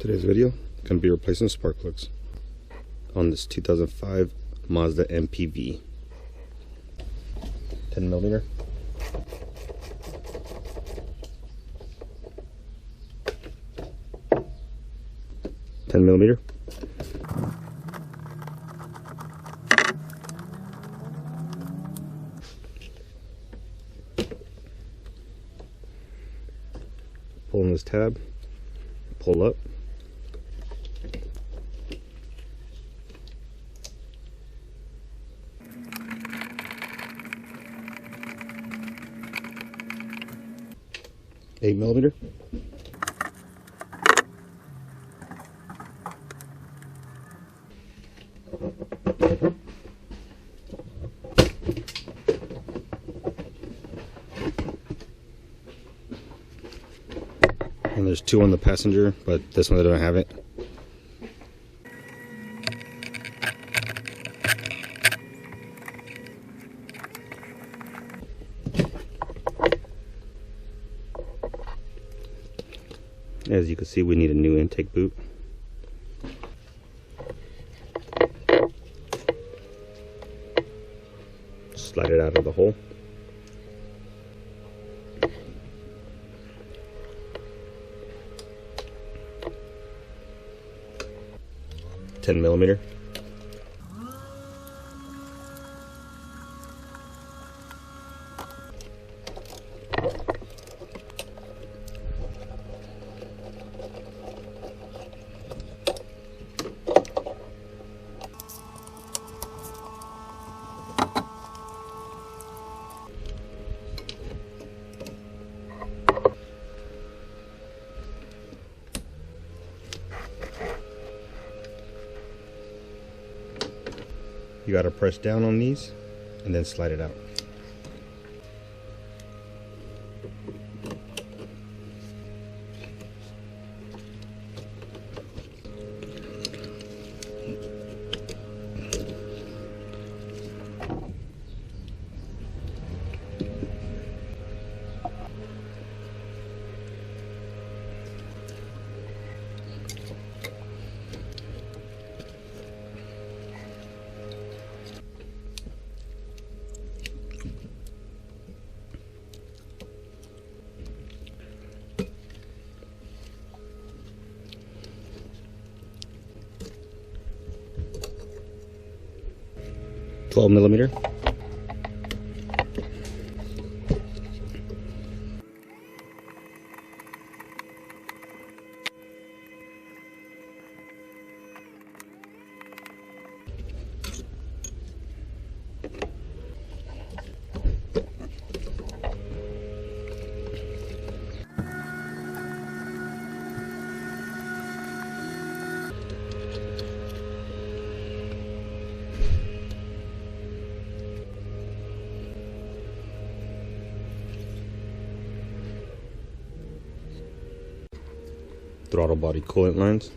Today's video going to be replacing spark plugs on this 2005 Mazda MPV. 10mm. Pull on this tab, pull up. Eight millimeter. And there's two on the passenger, but this one I don't have it. As you can see, we need a new intake boot. Slide it out of the hole. Ten millimeter. You got to press down on these and then slide it out. Twelve millimeter. Throttle body coolant lines.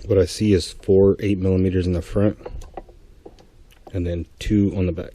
What I see is 4 8mm in the front and then 2 on the back.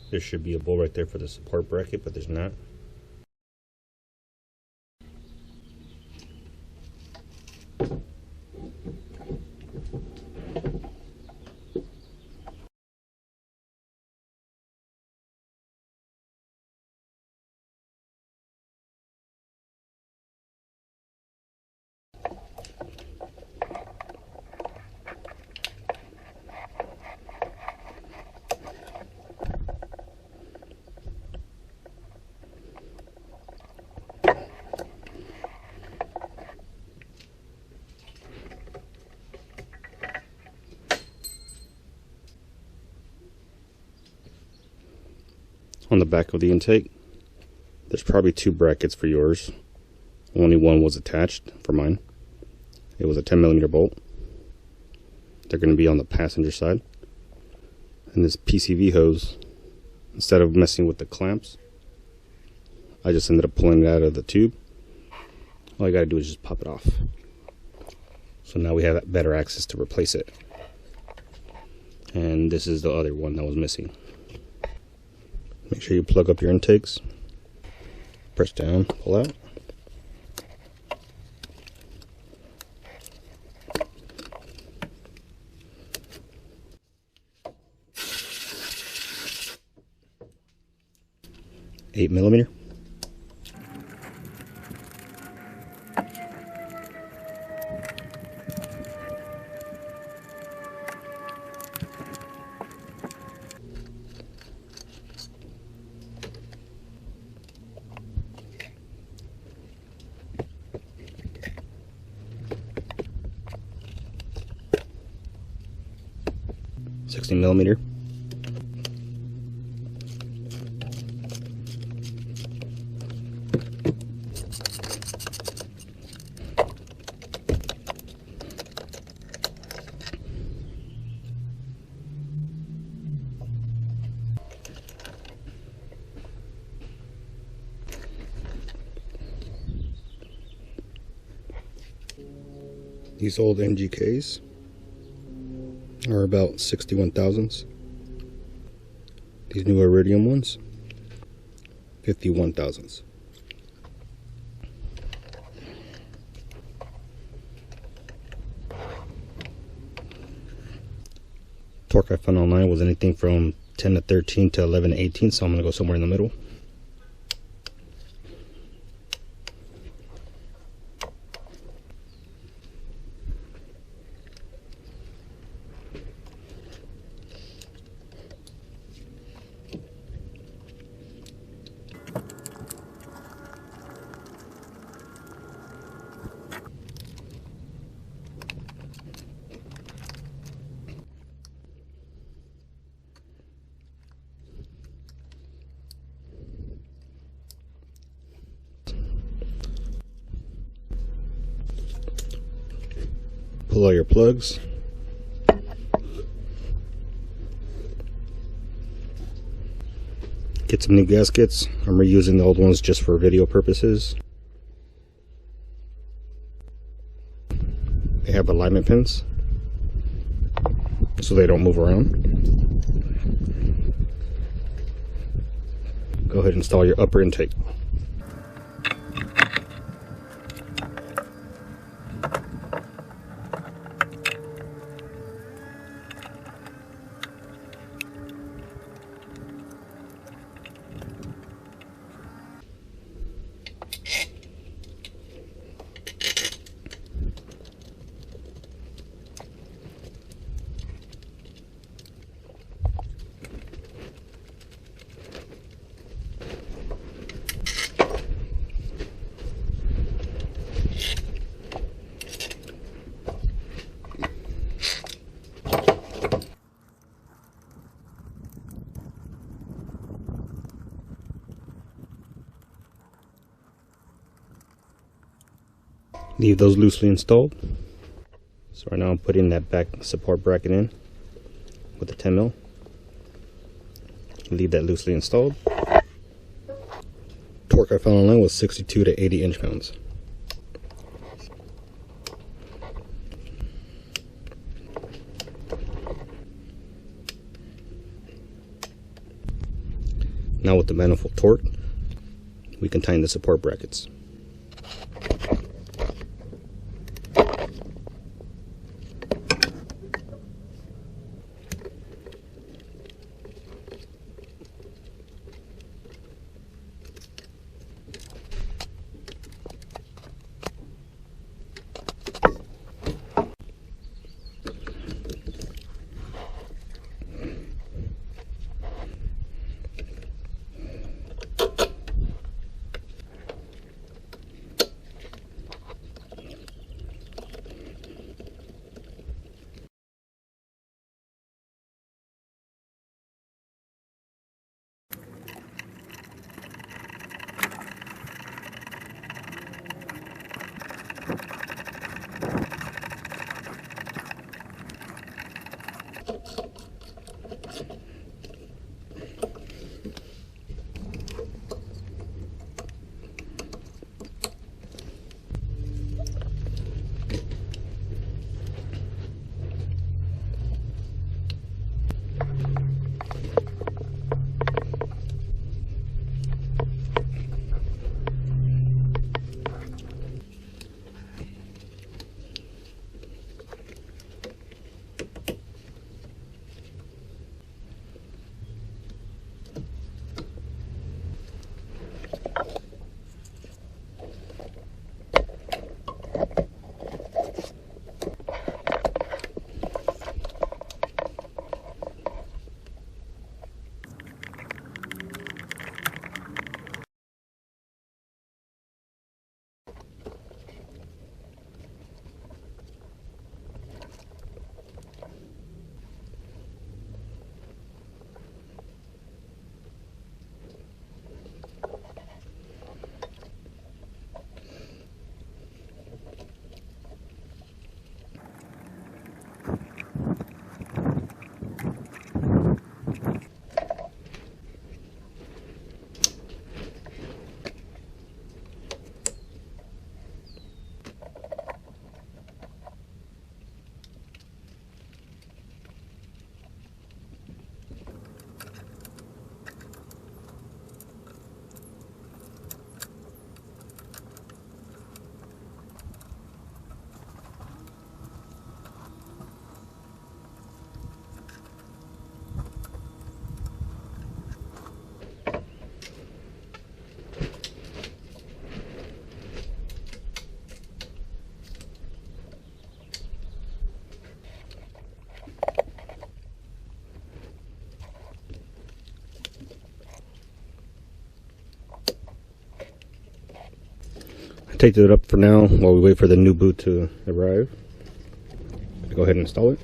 There should be a bolt right there for the support bracket, but there's not. On the back of the intake, there's probably 2 brackets for yours. Only one was attached for mine. It was a 10mm bolt. They're going to be on the passenger side. And this PCV hose, instead of messing with the clamps, I just ended up pulling it out of the tube. All you got to do is just pop it off. So now we have better access to replace it. And this is the other one that was missing. Make sure you plug up your intakes. Press down, pull out. Eight millimeter. $60mm. These old NGKs are about 61 thousandths. These new Iridium ones, 51 thousandths. Torque I found online was anything from 10 to 13 to 11 to 18, so I'm going to go somewhere in the middle. Pull out your plugs. Get some new gaskets. I'm reusing the old ones just for video purposes. They have alignment pins so they don't move around. Go ahead and install your upper intake. Leave those loosely installed. So right now I'm putting that back support bracket in with the 10mm. Leave that loosely installed. Torque I found online was 62 to 80 inch-pounds. Now with the manifold torque, we can tighten the support brackets. Take it up for now while we wait for the new boot to arrive. Go ahead and install it.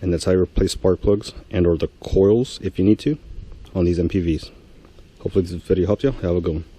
And that's how you replace spark plugs and or the coils if you need to on these MPVs. Hopefully this video helped you. Have a good one.